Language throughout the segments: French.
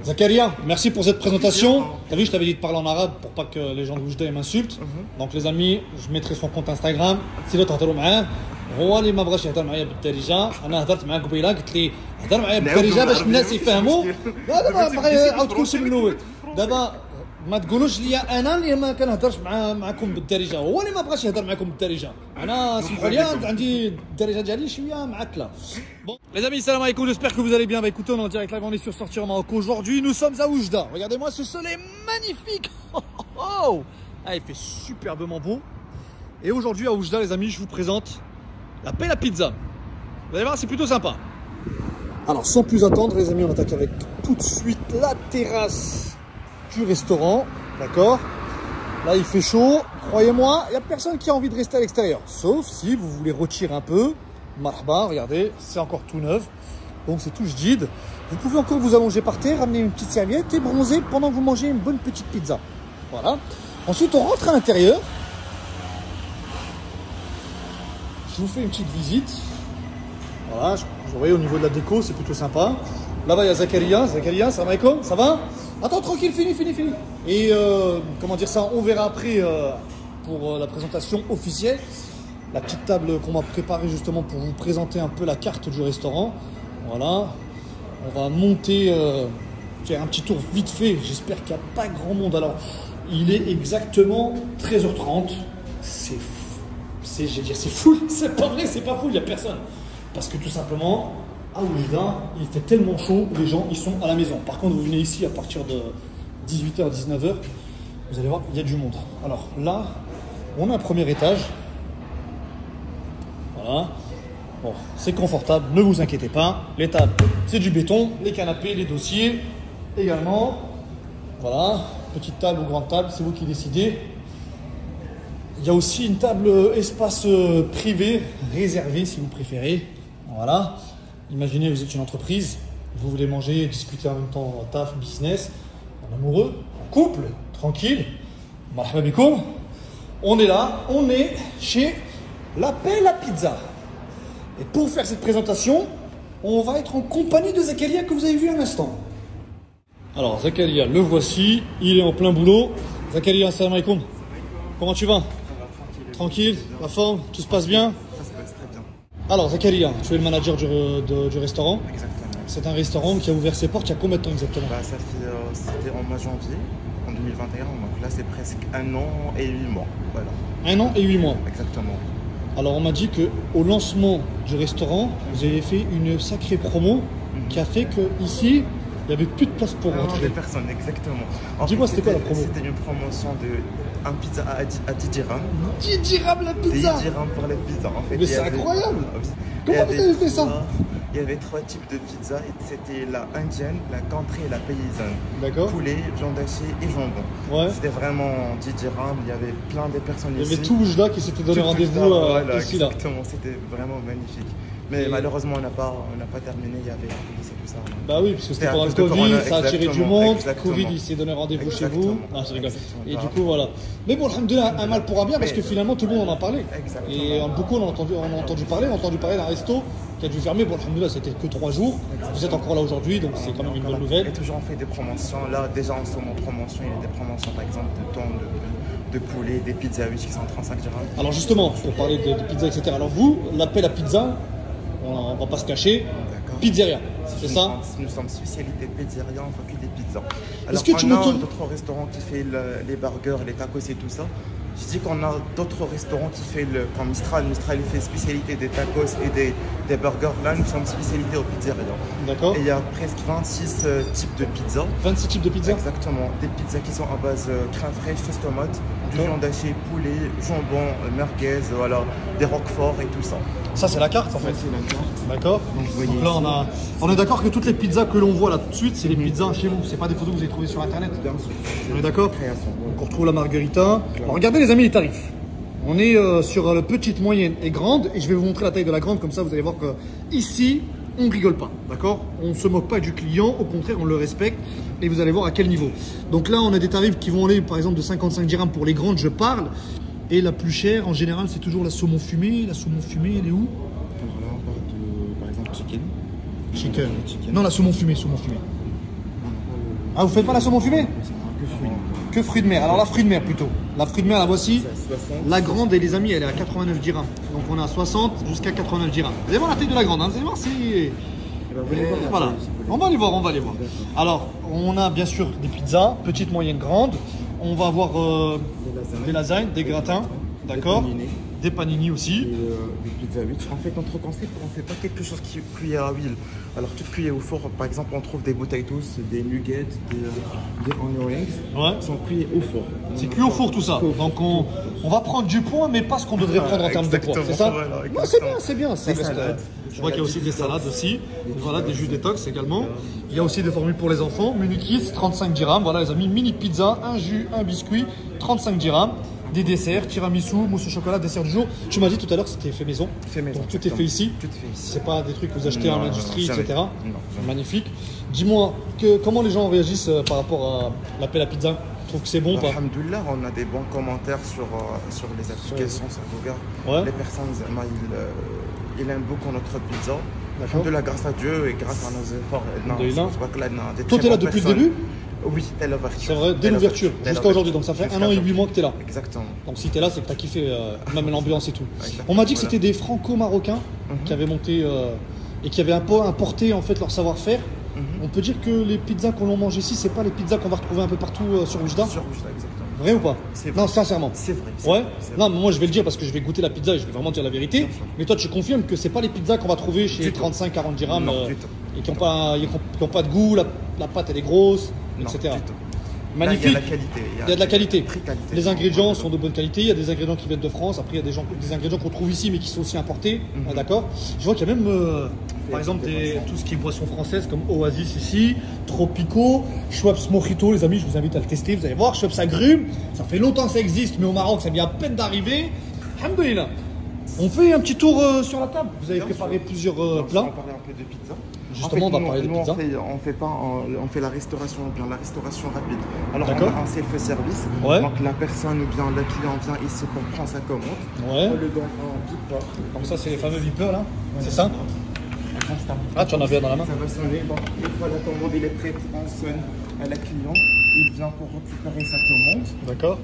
Zakaria, merci pour cette présentation. T'as vu, je t'avais dit de parler en arabe pour pas que les gens de Oujda m'insultent. Donc les amis, je mettrai son compte Instagram. Si l'autre تهضروا معاه هو اللي ما بغاش يهضر معايا بالدارجه. انا هضرت معاه قبيله قلت لي هضر معايا بالدارجه باش الناس يفهموا. لا دابا باغي عاود كلشي من الاول. دابا ما تقولوش لي انا اللي ما كنهضرش معاكم بالدارجه، هو اللي ما بغاش يهضر معاكم بالدارجه. انا سمحوا لي عندي الدارجه ديالي شويه معكله. Bon, les amis, salam alaikum, j'espère que vous allez bien. Bah écoutez, on est en direct live, on est sur Sortir au Maroc. Aujourd'hui, nous sommes à Oujda. Regardez-moi, ce soleil magnifique. Ah, il fait superbement beau. Et aujourd'hui, à Oujda, les amis, je vous présente la pelle à pizza. Vous allez voir, c'est plutôt sympa. Alors, sans plus attendre, les amis, on attaque avec tout de suite la terrasse du restaurant. D'accord? Là, il fait chaud. Croyez-moi, il n'y a personne qui a envie de rester à l'extérieur. Sauf si vous voulez retirer un peu. Marhaba, regardez, c'est encore tout neuf. Donc c'est tout jdid. Vous pouvez encore vous allonger par terre, ramener une petite serviette et bronzer pendant que vous mangez une bonne petite pizza. Voilà. Ensuite, on rentre à l'intérieur. Je vous fais une petite visite. Voilà, vous voyez au niveau de la déco, c'est plutôt sympa. Là-bas, il y a Zakaria. Zakaria, salam alaikum, ça va? Attends, tranquille, fini. Et comment dire ça, on verra après pour la présentation officielle. La petite table qu'on m'a préparée justement pour vous présenter un peu la carte du restaurant. Voilà. On va monter, faire un petit tour vite fait. J'espère qu'il n'y a pas grand monde. Alors, il est exactement 13h30. C'est fou. C'est pas vrai, c'est pas fou, il n'y a personne. Parce que tout simplement, à Oujda, il fait tellement chaud, les gens, ils sont à la maison. Par contre, vous venez ici à partir de 18h, 19h. Vous allez voir, il y a du monde. Alors là, on a un premier étage. Voilà. Bon, c'est confortable, ne vous inquiétez pas. Les tables, c'est du béton. Les canapés, les dossiers également. Voilà. Petite table ou grande table, c'est vous qui décidez. Il y a aussi une table espace privé, réservé si vous préférez. Voilà. Imaginez, vous êtes une entreprise, vous voulez manger, discuter en même temps taf, business, en amoureux, en couple, tranquille. Marhaba bikoum. On est là, on est chez la pelle à pizza. Et pour faire cette présentation, on va être en compagnie de Zakaria que vous avez vu à l'instant. Alors Zakaria, le voici, il est en plein boulot. Zakaria, salam alaikum. Comment tu vas? Tranquille, la forme, tout se passe bien? Ça se passe très bien. Alors Zakaria, tu es le manager du restaurant. Exactement. C'est un restaurant qui a ouvert ses portes il y a combien de temps exactement? Ça fait, c'était en mois janvier, en 2021, donc là c'est presque 1 an et 8 mois. Voilà. 1 an et 8 mois. Exactement. Alors on m'a dit qu'au lancement du restaurant, vous avez fait une sacrée promo qui a fait qu'ici, il n'y avait plus de place pour rentrer. Des personnes, exactement. Dis-moi, c'était quoi la promo? C'était une promotion de un pizza à 10 dirhams. 10 dirhams la pizza? 10 dirhams pour la pizza, en fait. Mais c'est incroyable! Comment vous avez fait ça? Il y avait 3 types de pizza. C'était la indienne, la country et la paysanne. D'accord. Poulet, viande hachée et jambon. Ouais. C'était vraiment 10 dirhams. Il y avait plein de personnes ici. Il y avait tout Oujda qui s'était donné rendez-vous voilà, ici là. Exactement, c'était vraiment magnifique. Mais malheureusement, on n'a pas terminé. Il y avait la police et tout ça. Bah oui, parce que c'était pendant le Covid, ça a attiré du monde. Covid, il s'est donné rendez-vous chez vous. Non, je rigole. Et du coup, voilà. Mais bon, alhamdoulilah, un mal pour un bien, parce que finalement, tout le monde en a parlé. Et beaucoup on a entendu parler d'un resto qui a dû fermer. Bon, alhamdoulilah, c'était que 3 jours. Vous êtes encore là aujourd'hui, donc c'est quand même une bonne nouvelle. Et toujours on fait des promotions. Là, déjà en ce moment, promotion, il y a des promotions, par exemple, de thon, de poulet, des pizzas qui sont 35 dirhams. Alors justement, pour parler de pizza, etc. Alors vous, l'appel à pizza, on va pas se cacher, pizzeria, c'est ça? Nous sommes spécialité pizzeria, on fait que des pizzas. Alors Est-ce que tu on a me d'autres restaurants qui font les burgers, les tacos et tout ça. Je dis qu'on a d'autres restaurants qui font comme Mistral. Mistral il fait spécialité des tacos et des burgers. Là nous sommes spécialité aux pizzerias. D'accord. Et il y a presque 26 types de pizzas. 26 types de pizzas? Exactement. Des pizzas qui sont à base crème fraîche, sauce tomate, du viande hachée, poulet, jambon, merguez, voilà, des roquefort et tout ça. Ça c'est la carte en fait. C'est la carte. D'accord. Donc là on est d'accord que toutes les pizzas que l'on voit là tout de suite, c'est les pizzas chez vous. C'est pas des photos que vous avez trouvées sur internet. Bien sûr. On est d'accord. Donc on retrouve la margarita. Alors, regardez les amis les tarifs. On est sur la petite, moyenne et grande. Et je vais vous montrer la taille de la grande. Comme ça vous allez voir que ici on rigole pas. D'accord. On ne se moque pas du client. Au contraire on le respecte. Et vous allez voir à quel niveau. Donc là on a des tarifs qui vont aller par exemple de 55 dirhams pour les grandes, je parle. Et la plus chère en général c'est toujours la saumon fumé. La saumon fumée elle est où? Par exemple chicken. Chicken. Non, la saumon fumé, saumon fumé. Ah, vous faites pas la saumon fumée? Que fruits. Que fruits de mer. Alors la fruits de mer plutôt. La fruits de mer, la voici. C'est à 60. La grande, et les amis, elle est à 89 dirhams. Donc on a 60 jusqu'à 89 dirhams. Vous allez voir la taille de la grande, hein. Vous allez voir, c'est... Eh ben, vous allez voir la Voilà. taille, si vous voulez. On va aller voir, on va aller voir. Alors, on a bien sûr des pizzas, petites, moyennes, grandes. On va avoir des lasagnes, des gratins, d'accord? Des panini aussi. Et des pizzas 8. En fait, notre concept, on ne fait pas quelque chose qui est cuit à huile. Alors, tout cuit au four, par exemple, on trouve des potatoes, des nuggets, des onion rings. Ouais. Qui sont cuits au four. C'est cuit au four tout ça. Donc on va prendre du poids, mais pas ce qu'on devrait prendre en termes de poids. C'est ça? Voilà, Non, c'est bien, c'est bien. Ça Des reste, salades. je vois qu'il y a aussi des salades aussi. Voilà, des jus détox également. Il y a aussi des formules pour les enfants. Menu kids, 35 dirhams. Voilà les amis, mini pizza, un jus, un biscuit, 35 dirhams. Des desserts, tiramisu, mousse au chocolat, dessert du jour. Tu m'as dit tout à l'heure que c'était fait maison. Fait maison. Donc tout est fait ici. Tout est fait ici. C'est pas des trucs que vous achetez en Non, industrie, jamais. etc. Non, jamais. Magnifique. Dis-moi, comment les gens réagissent par rapport à l'appel à pizza? Tu trouves que c'est bon ou pas? Alhamdoulilah, on a des bons commentaires sur les applications, sur Google. Ouais. Les personnes, ils aiment beaucoup notre pizza. D'accord. Alhamdoulilah, grâce à Dieu et grâce à nos efforts. Alhamdoulilah. Toi, Toi, t'es là depuis le début? Oui, dès l'ouverture. C'est vrai, dès l'ouverture, jusqu'à aujourd'hui. Donc ça fait 1 an et 8 mois que tu es là. Exactement. Donc si tu es là, c'est que tu as kiffé même l'ambiance et tout. Exactement. On m'a dit que Voilà. c'était des franco-marocains qui avaient monté et qui avaient un peu importé en fait leur savoir-faire. On peut dire que les pizzas qu'on a mangé ici, c'est pas les pizzas qu'on va retrouver un peu partout sur Oujda. Sur Oujda, exactement. Vrai ou pas? C'est vrai. Non, sincèrement. C'est vrai. Ouais. C'est Non, vrai. mais moi je vais le dire parce que je vais goûter la pizza et je vais vraiment dire la vérité. Bien sûr. Mais toi, tu confirmes que c'est pas les pizzas qu'on va trouver chez Du tout. 35-40 dirhams Non, du tout. et qui n'ont pas de goût, la pâte elle est grosse, Non, etc. du tout. Magnifique. Là, il y a de la qualité. Il y a de la qualité. Très qualité. Les ingrédients sont de bonne qualité. Il y a des ingrédients qui viennent de France. Après, il y a des ingrédients qu'on trouve ici, mais qui sont aussi importés. D'accord. Je vois qu'il y a même, par exemple, tout ce qui est boissons françaises comme Oasis ici, Tropico, Schweppes Mojito. Les amis, je vous invite à le tester. Vous allez voir, Schweppes agrumes. Ça fait longtemps que ça existe, mais au Maroc, ça vient à peine d'arriver. Alhamdoulilah. On fait un petit tour sur la table. Vous avez Bien préparé sûr. plusieurs Donc, plats. On va parler un peu de pizza. Justement, on va parler de nous, pizza. On fait la restauration, bien la restauration rapide. Alors, D'accord. on a un self-service. Ouais. Donc, la personne ou bien le client vient ici pour prendre sa commande. Ouais. On le donne un beeper. Donc ça, c'est les fameux vipers là. C'est ça? Constamment. Ah, tu en avais un dans la main. Ça va sonner. Donc, une fois la commande il est prête, on sonne à la client. Il vient pour récupérer sa commande. D'accord.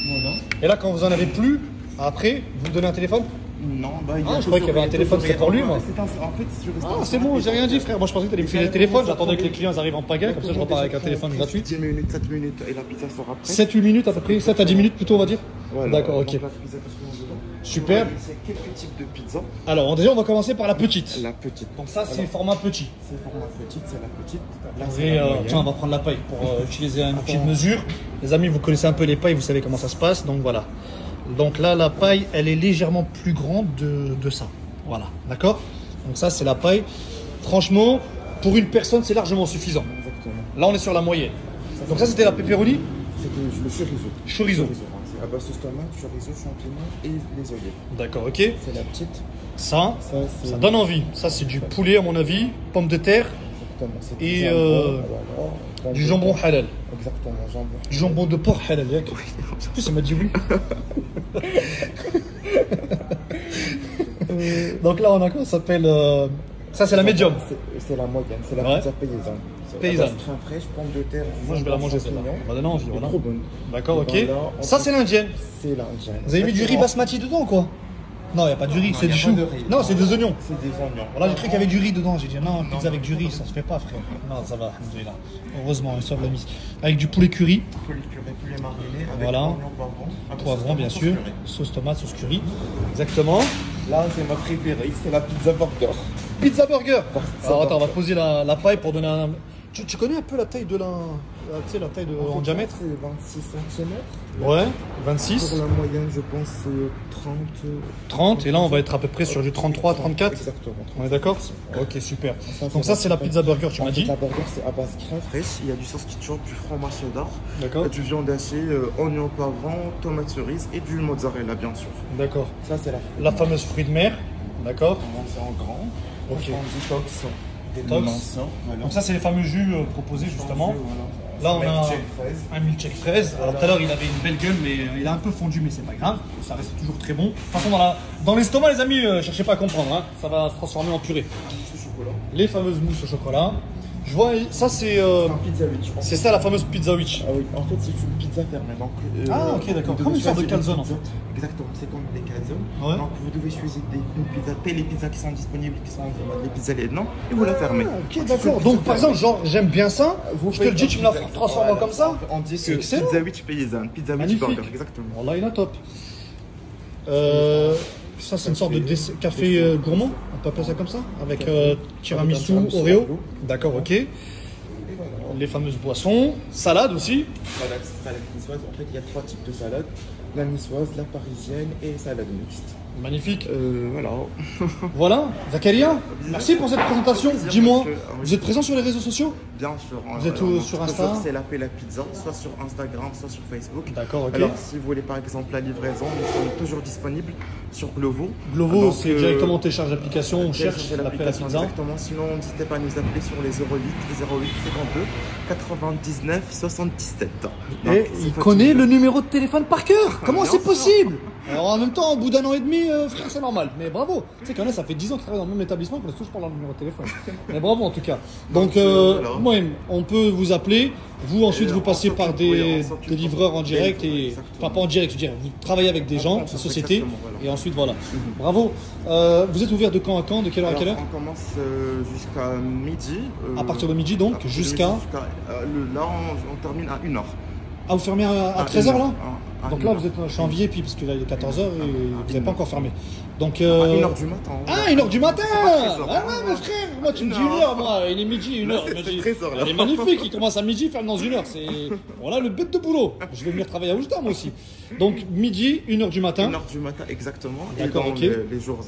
Voilà. Et là, quand vous en avez plus, après, vous me donnez un téléphone? Non, bah, Ah, je croyais qu'il y avait un téléphone, c'était pour lui, moi. En fait, c'est sur Ah, c'est bon, j'ai rien dit, frère. Moi, je pensais que tu allais me filer le téléphone. J'attendais que les clients arrivent en pagaille, comme ça, je repars avec un téléphone gratuit. 10 minutes, 7 minutes et la pizza sera prête. 7-8 minutes à peu près, 7 à 10 minutes plutôt, on va dire. Voilà. D'accord, Donc, ok. la pizza que je mange dedans. Super. C'est quelques types de pizza. Alors, déjà, on va commencer par la petite. La petite. Donc, ça, c'est format petit. C'est format petite, c'est la petite. Là, Vous c'est voyez, la moyenne. tiens, on va prendre la paille pour utiliser une petite mesure. Les amis, vous connaissez un peu les pailles, vous savez comment ça se passe. Donc, voilà. Donc là, la paille, elle est légèrement plus grande de ça. Voilà, d'accord? Donc ça, c'est la paille. Franchement, pour une personne, c'est largement suffisant. Exactement. Là, on est sur la moyenne. Donc ça, c'était la pepperoni C'était le chorizo. chorizo. C'est à base de tomate, chorizo, champignons et les olives. D'accord, ok. C'est la petite. Ça, Ça, c'est ça donne envie. Ça, c'est du poulet, à mon avis, pommes de terre exactement. C'est et du jambon, du jambon halal. Exactement, jambon. Du jambon de porc halal, yak. En plus, ça m'a dit oui. Donc là, on a quoi? Ça s'appelle. Ça, c'est la médium. C'est la moyenne, c'est la Ouais. pizza paysanne. C'est Paysanne. à base crème fraîche, pommes de terre. Moi, je vais la manger celle-là. champignons. On va donner envie, Elle est voilà. trop bonne. D'accord, ok. Et voilà, Ça, c'est l'indienne. C'est l'indienne. Vous avez mis du riz basmati dedans ou quoi? Non, il n'y a pas du riz, Non, c'est y a du pas chou. de riz. Non, c'est des oignons. C'est des oignons. Voilà, j'ai cru qu'il y avait du riz dedans. J'ai dit non, pizza avec du riz, ça se fait pas, frère. Non, ça va, alhamdoulilah. Heureusement, ils sauve la mise. Avec du poulet curry, Poulet curry, poulet mariné avec Voilà. oignon, poivron. Un peu poivron, sauce bien tomate, sûr, sauce curry. sauce tomate, sauce curry. Exactement. Là, c'est ma préférée, c'est la pizza burger. Pizza burger. Pizza Alors attends, on va burger. poser la paille pour donner un. Tu connais un peu la taille de la. Tu sais, la taille en diamètre? C'est 26 cm. Ouais, Pour 26, la moyenne, je pense, c'est 30. 30. Et là, on va être à peu près sur du 33, 34. Exactement. On est d'accord? Ok, super. Ça, Donc, ça, c'est la pizza burger, tu La m'as dit? pizza burger, c'est à base crème fraîche. Il y a du sauce ketchup, du fromage cheddar, D'accord. du viande hachée, oignon, poivron, tomate cerise et du mozzarella, bien sûr. D'accord. Ça, c'est La fameuse fruit de mer. D'accord. C'est en grand. Ok. En détox. Détox. Donc, ça, c'est les fameux jus proposés justement. Là, on a un milkshake fraise. Alors, tout à l'heure, il avait une belle gueule, mais il a un peu fondu, mais c'est pas grave. Ça reste toujours très bon. De toute façon, dans l'estomac, les amis, cherchez pas à comprendre. Hein. Ça va se transformer en purée. Les fameuses mousses au chocolat. Je vois, ça c'est. C'est un pizza witch. C'est ça la fameuse pizza witch. Ah oui, en fait, c'est une pizza fermée. Donc, Ah, ok, d'accord. vous Comme devez une sorte de choisir calzone, pizza. en fait. Exactement, c'est comme des calzones. Ouais. Donc, vous devez choisir une pizza, les pizzas qui sont disponibles, qui sont les pizzas les noms, et vous la fermez. Ah, ok, Donc, d'accord. c'est une Donc, pizza par exemple, fermée. genre, j'aime bien ça. Je te le dis, tu me la Voilà. transformes comme ça. On dit C'est que excellent. pizza witch paysanne, pizza witch Magnifique. burger, exactement. Wallah, il est top. Ça, c'est une sorte de café gourmand. On peut appeler ça comme ça. Avec tiramisu, Oreo. D'accord, ok. Les fameuses boissons. Salade aussi. Salade niçoise. En fait, il y a 3 types de salades. La niçoise, la parisienne et salade mixte. Magnifique. Voilà. Voilà, Zakaria, merci pour cette présentation. Plaisir, Dis-moi, monsieur. vous êtes présent sur les réseaux sociaux? Bien sûr. Vous êtes sur Insta? C'est la pizza, soit sur Instagram, soit sur Facebook. D'accord, ok. Alors, si vous voulez par exemple la livraison, nous sommes toujours disponibles sur Glovo. Glovo, Donc, c'est directement on télécharge l'application, on cherche téléchargez l'appel à l'application pizza. exactement. Sinon, n'hésitez pas à nous appeler sur les 08 52 99 77. Et il connaît le numéro de téléphone par cœur. Comment Bien c'est sûr. possible? Alors en même temps, au bout d'un an et demi, frère, c'est normal. Mais bravo. Tu sais qu'il y en a, ça fait 10 ans qu'ils travaillent dans le même établissement, qu'on laisse toujours pas leur numéro de téléphone. Mais bravo en tout cas. Donc, voilà. moi, on peut vous appeler. Vous, ensuite, vous on passez par s'occupe, oui, des on s'occupe. livreurs en direct. Et, Exactement. enfin, pas en direct, je dirais. Vous travaillez avec des gens, des France, sociétés. exactement, voilà. Et ensuite, voilà. Bravo. Vous êtes ouvert de quand à quand? De quelle heure à quelle heure? On commence jusqu'à midi. À partir de midi, donc, jusqu'à. Là, on termine à 1h. Ah, vous fermez à 13h là? À Donc 1 là, heure. vous êtes, je suis en VIP, parce que là, il est 14h et vous n'avez pas encore fermé. Donc, À 1h du matin. Ah, 1h du matin! C'est pas 13 heures. Ah ouais, mais frère, moi tu me dis Non. 1h, moi, il est midi, 1h. Là, c'est 13 heures, là. Il est magnifique, il commence à midi, ferme dans 1h. C'est voilà le bête de boulot. Je vais venir travailler à Oujda, moi aussi. Donc, midi, 1h du matin. 1h du matin, exactement. Et D'accord, dans ok. les jours,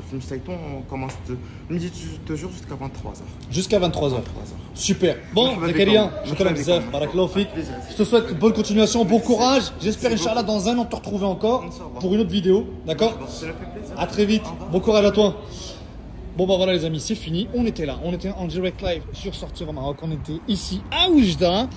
Film Shaiton, on commence de midi de jour jusqu'à 23h. Jusqu'à 23h. 23h. Super. Bon, Marhaba Zakaria, bikoum. shukran Marhaba bzaf, bikoum. barakallahu fik. Plaisir. Je te souhaite bonne continuation, bon courage. J'espère, Merci Inch'Allah, dans un an te retrouver encore Inch'Allah. pour une autre vidéo. D'accord? Ça me fait plaisir. À très vite. Au revoir. Bon courage à toi. Bon bah voilà les amis, c'est fini. On était là, on était en direct live sur Sortir au Maroc. On était ici à Oujda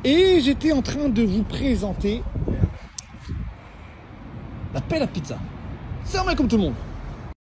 et j'étais en train de vous présenter l'appel à pizza. Salam alaikum tout le monde.